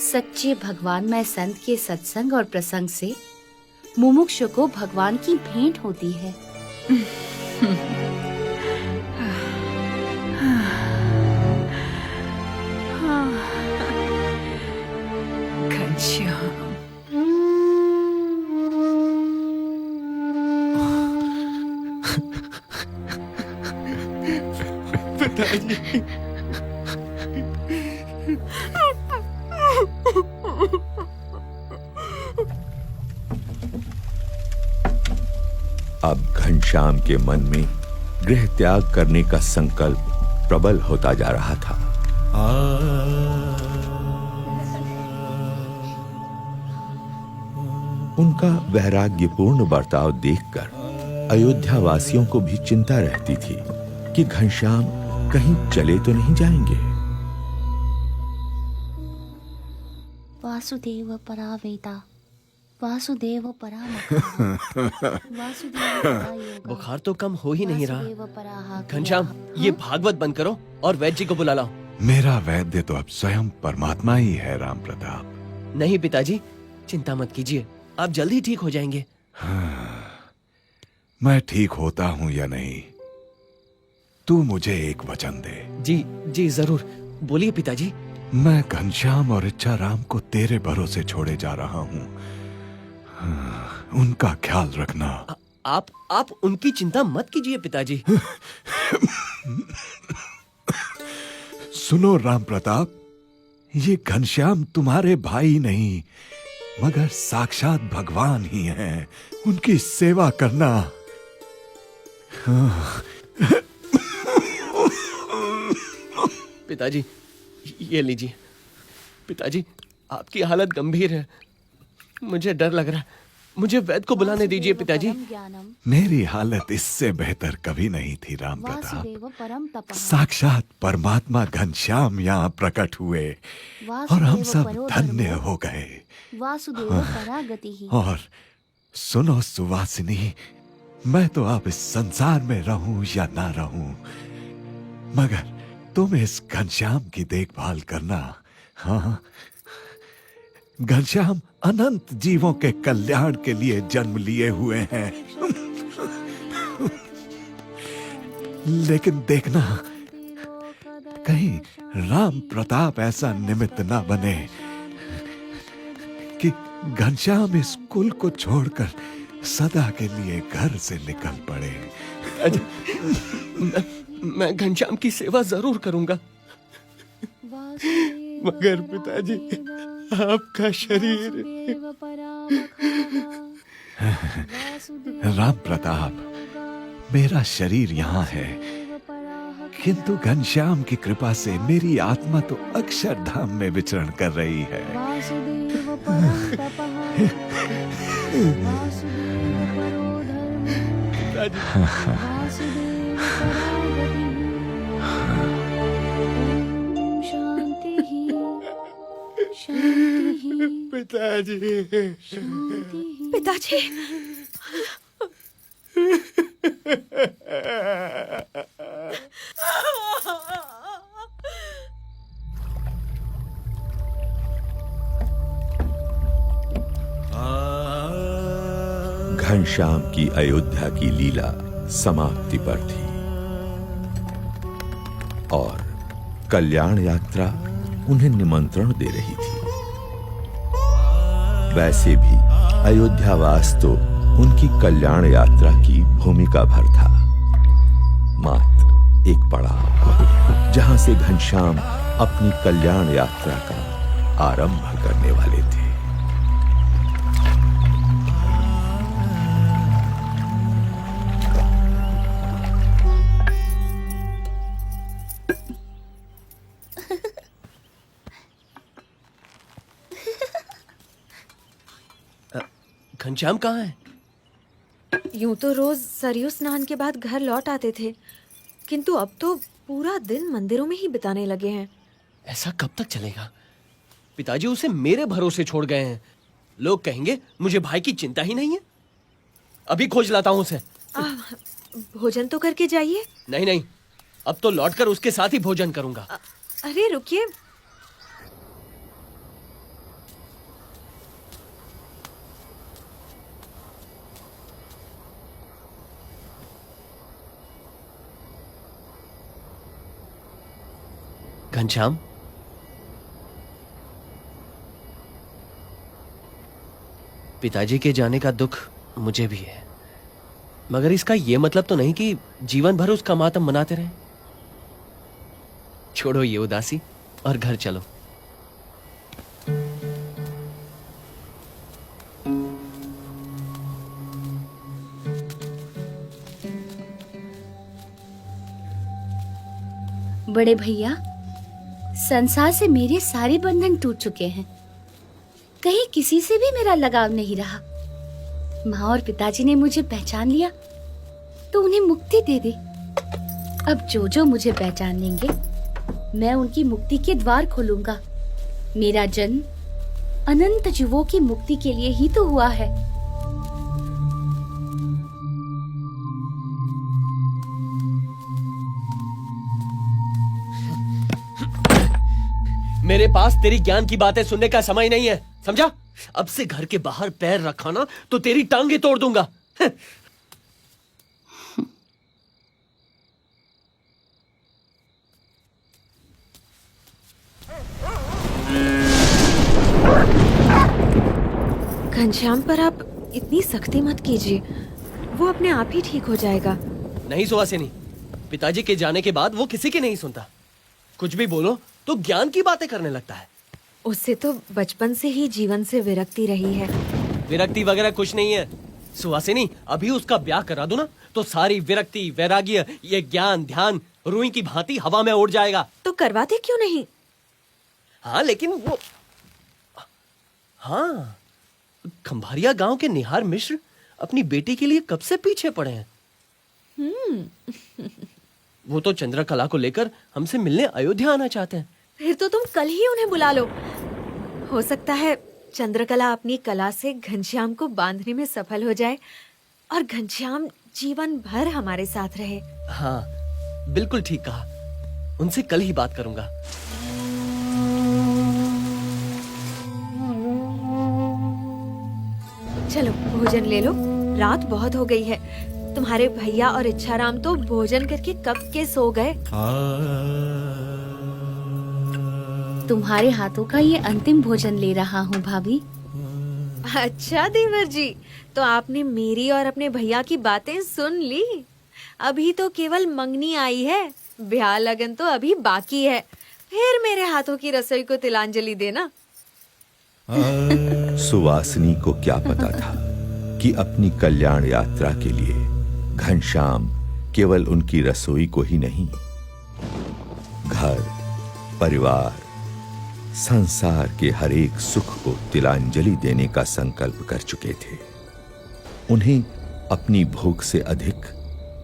सच्चे भगवानमय संत के सत्संग और प्रसंग से मुमुक्षु को भगवान की भेंट होती है। घनश्याम, पिताजी, अब घनश्याम के मन में गृह त्याग करने का संकल्प प्रबल होता जा रहा था। उनका वैराग्यपूर्ण बर्ताव देखकर अयोध्या वासियों को भी चिंता रहती थी कि घनश्याम कहीं चले तो नहीं जाएंगे। वासुदेव परावेता, वासुदेव वासुदेव। बुखार तो कम हो ही नहीं रहा। घनश्याम, ये भागवत बंद करो और वैद्य जी को बुला लाओ। मेरा वैद्य तो अब स्वयं परमात्मा ही है राम प्रताप। नहीं पिताजी, चिंता मत कीजिए, आप जल्दी ठीक हो जाएंगे। मैं ठीक होता हूँ या नहीं, तू मुझे एक वचन दे। जी जी जरूर, बोलिए पिताजी। मैं घनश्याम और इच्छा राम को तेरे भरोसे छोड़े जा रहा हूँ। उनका ख्याल रखना। आप उनकी चिंता मत कीजिए पिताजी। सुनो राम प्रताप, ये घनश्याम तुम्हारे भाई नहीं मगर साक्षात भगवान ही हैं। उनकी सेवा करना। पिताजी, ये लीजिए। पिताजी, आपकी हालत गंभीर है, मुझे डर लग रहा है। मुझे वैद्य को बुलाने दीजिए पिताजी। मेरी हालत इससे बेहतर कभी नहीं थी राम प्रताप। साक्षात परमात्मा घनश्याम यहाँ प्रकट हुए और हम सब धन्य हो गए। और सुनो सुवासिनी, मैं तो अब इस संसार में रहूं या ना रहूं, मगर तुम इस घनश्याम की देखभाल करना। हाँ, घनश्याम अनंत जीवों के कल्याण के लिए जन्म लिए हुए हैं। लेकिन देखना, कहीं राम प्रताप ऐसा निमित्त ना बने कि घनश्याम इस कुल को छोड़कर सदा के लिए घर से निकल पड़े। मैं घनश्याम की सेवा जरूर करूंगा, मगर पिताजी आपका शरीर। राम प्रताप, मेरा शरीर यहाँ है, किंतु घनश्याम की कृपा से मेरी आत्मा तो अक्षरधाम में विचरण कर रही है। पिताजी, पिताजी, घनश्याम की अयोध्या की लीला समाप्ति पर थी और कल्याण यात्रा उन्हें निमंत्रण दे रही थी। वैसे भी अयोध्यावास तो उनकी कल्याण यात्रा की भूमिका भर था, मात्र एक पड़ाव जहां से घनश्याम अपनी कल्याण यात्रा का आरंभ करने वाले थे। घनश्याम कहाँ है? यूं तो रोज सरयू स्नान के बाद घर लौट आते थे, किंतु अब तो पूरा दिन मंदिरों में ही बिताने लगे हैं। ऐसा कब तक चलेगा? पिताजी उसे मेरे भरोसे छोड़ गए हैं। लोग कहेंगे मुझे भाई की चिंता ही नहीं है। अभी खोज लाता हूँ उसे। भोजन तो करके जाइए। नहीं नहीं, अब तो लौटकर उसके साथ ही भोजन करूंगा। अरे रुकिए, घनश्याम, पिताजी के जाने का दुख मुझे भी है, मगर इसका ये मतलब तो नहीं कि जीवन भर उसका मातम मनाते रहें। छोड़ो ये उदासी और घर चलो। बड़े भैया, संसार से मेरे सारे बंधन टूट चुके हैं। कहीं किसी से भी मेरा लगाव नहीं रहा। माँ और पिताजी ने मुझे पहचान लिया तो उन्हें मुक्ति दे दे। अब जो जो मुझे पहचान लेंगे, मैं उनकी मुक्ति के द्वार खोलूंगा। मेरा जन्म अनंत जीवों की मुक्ति के लिए ही तो हुआ है। मेरे पास तेरी ज्ञान की बातें सुनने का समय नहीं है, समझा? अब से घर के बाहर पैर रखा ना तो तेरी टांगे तोड़ दूंगा। घनश्याम पर आप इतनी सख्ती मत कीजिए, वो अपने आप ही ठीक हो जाएगा। नहीं सुहासिनी, पिताजी के जाने के बाद वो किसी की नहीं सुनता। कुछ भी बोलो तो ज्ञान की बातें करने लगता है। उससे तो बचपन से ही जीवन से विरक्ति रही है। विरक्ति वगैरह कुछ नहीं है सुहासिनी। अभी उसका ब्याह करा दो ना तो सारी विरक्ति, वैराग्य, ये ज्ञान ध्यान रुई की भांति हवा में उड़ जाएगा। तो करवाते क्यों नहीं? हाँ लेकिन वो, हाँ, खंभारिया गांव के निहार मिश्र अपनी बेटी के लिए कब से पीछे पड़े हैं। वो तो चंद्रकला को लेकर हमसे मिलने अयोध्या आना चाहते हैं। फिर तो तुम कल ही उन्हें बुला लो। हो सकता है चंद्रकला अपनी कला से घनश्याम को बांधने में सफल हो जाए और घनश्याम जीवन भर हमारे साथ रहे। हाँ बिल्कुल ठीक कहा, उनसे कल ही बात करूंगा। चलो भोजन ले लो, रात बहुत हो गई है। तुम्हारे भैया और इच्छाराम तो भोजन करके कब के सो गए। तुम्हारे हाथों का ये अंतिम भोजन ले रहा हूँ भाभी। अच्छा देवर जी, तो आपने मेरी और अपने भैया की बातें सुन ली। अभी तो केवल मंगनी आई है, ब्याह लगन तो अभी बाकी है। फिर मेरे हाथों की रसोई को तिलांजलि देना। सुवासिनी को क्या पता था कि अपनी कल्याण यात्रा के लिए घनश्याम केवल उनकी रसोई को ही नहीं, घर, परिवार, संसार के हर एक सुख को तिलांजलि देने का संकल्प कर चुके थे। उन्हें अपनी भूख से अधिक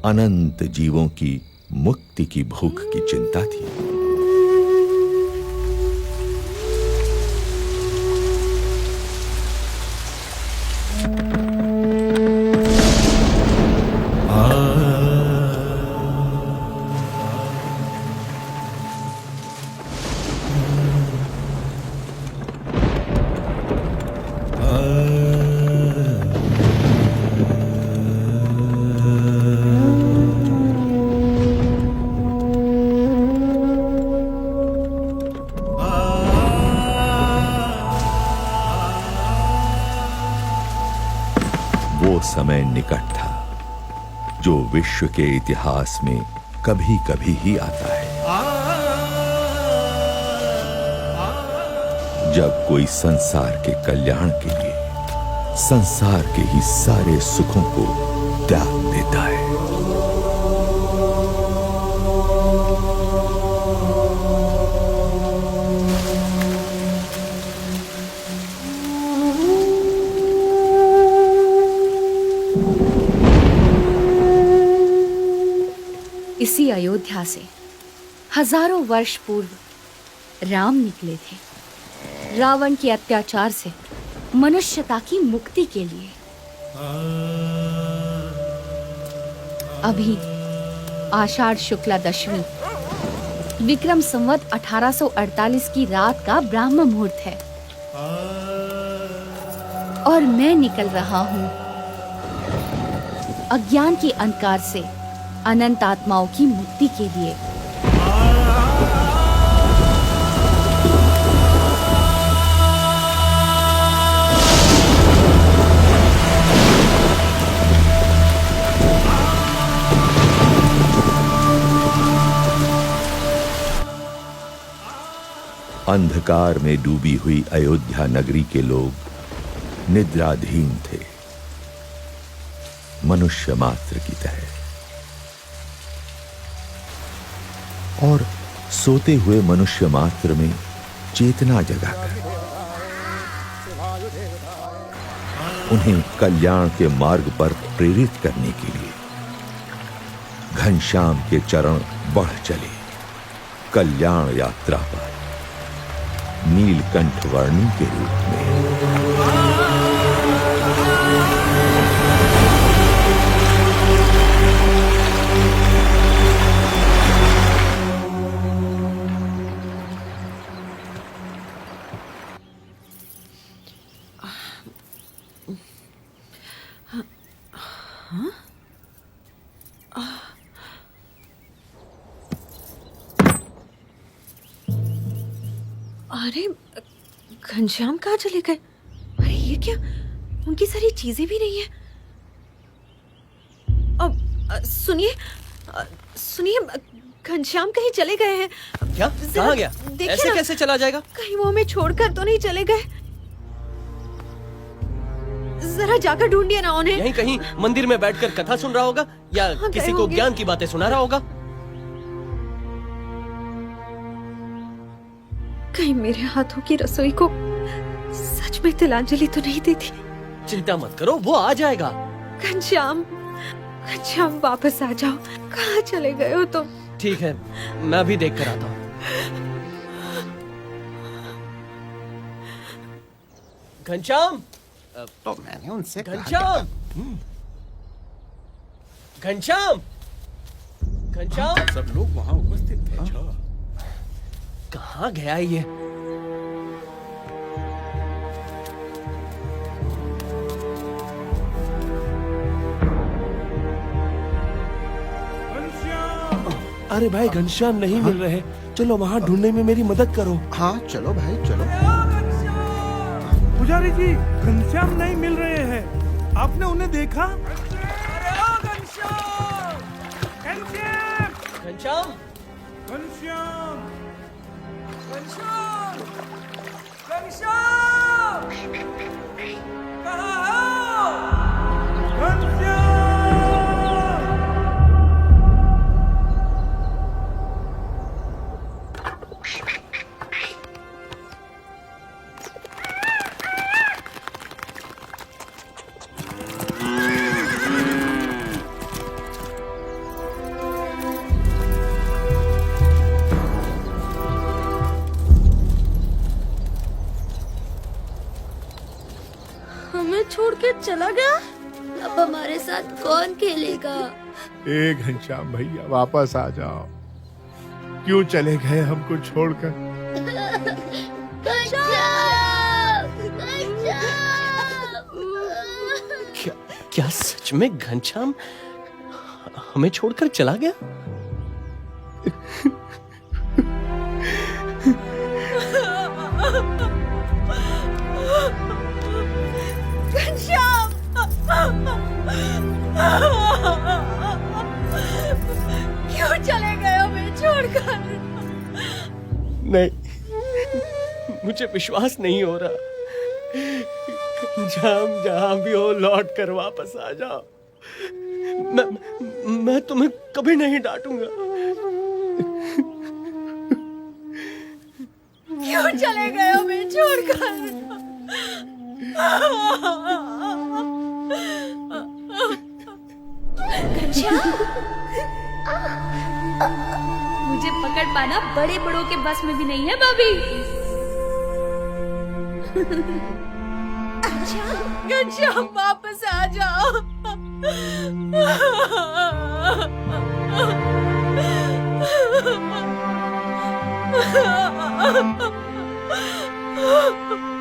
अनंत जीवों की मुक्ति की भूख की चिंता थी। समय निकट था जो विश्व के इतिहास में कभी कभी ही आता है, जब कोई संसार के कल्याण के लिए संसार के ही सारे सुखों को त्याग देता है। इसी अयोध्या से हजारों वर्ष पूर्व राम निकले थे रावण के अत्याचार से मनुष्यता की मुक्ति के लिए। अभी आषाढ़ शुक्ला दशमी विक्रम संवत 1848 की रात का ब्राह्म मुहूर्त है और मैं निकल रहा हूँ अज्ञान के अंधकार से अनंत आत्माओं की मुक्ति के लिए। अंधकार में डूबी हुई अयोध्या नगरी के लोग निद्राधीन थे, मनुष्य मात्र की तरह, और सोते हुए मनुष्य मात्र में चेतना जगाकर उन्हें कल्याण के मार्ग पर प्रेरित करने के लिए घनश्याम के चरण बढ़ चले कल्याण यात्रा पर नीलकंठ वर्णी के रूप में। अरे घनश्याम कहाँ चले गए? अरे ये क्या, उनकी सारी चीजें भी नहीं है। अब सुनिए घनश्याम कहीं चले गए हैं क्या? कहाँ गया? ऐसे कैसे चला जाएगा? कहीं वो हमें छोड़कर तो नहीं चले गए? जरा जाकर ढूंढिए ना उन्हें। यहीं कहीं मंदिर में बैठकर कथा सुन रहा होगा या किसी को ज्ञान की बातें सुना रहा होगा। कहीं मेरे हाथों की रसोई को सच में तिलांजलि तो नहीं देती? चिंता मत करो, वो आ जाएगा। घनश्याम वापस आ जाओ, कहाँ चले गए हो तुम? ठीक है, मैं अभी देख कर आता हूँ। घनश्याम, तो मैंने उनसे घनश्याम, घनश्याम, घनश्याम, सब लोग वहाँ उपस्थित थे। कहाँ गया ये? अरे भाई घनश्याम नहीं मिल रहे, चलो वहाँ ढूंढने में मेरी मदद करो। हाँ चलो भाई चलो। पुजारी जी, घनश्याम नहीं मिल रहे हैं, आपने उन्हें देखा? घनश्याम, हमें छोड़ के चला गया। अब हमारे साथ कौन खेलेगा? ए घनश्याम भैया वापस आ जाओ, क्यों चले गए हमको छोड़कर? क्या सच में घनश्याम हमें छोड़कर चला गया? घनश्याम, क्यों चले गए हमें छोड़कर? नहीं, मुझे विश्वास नहीं हो रहा। जहां भी हो लौट कर वापस आ जाओ। मैं तुम्हें कभी नहीं डांटूंगा। क्यों चले गए हमें छोड़कर? मुझे पकड़ पाना बड़े बड़ों के बस में भी नहीं है भाभी। घनश्याम वापस आ जाओ। Ha ha ha!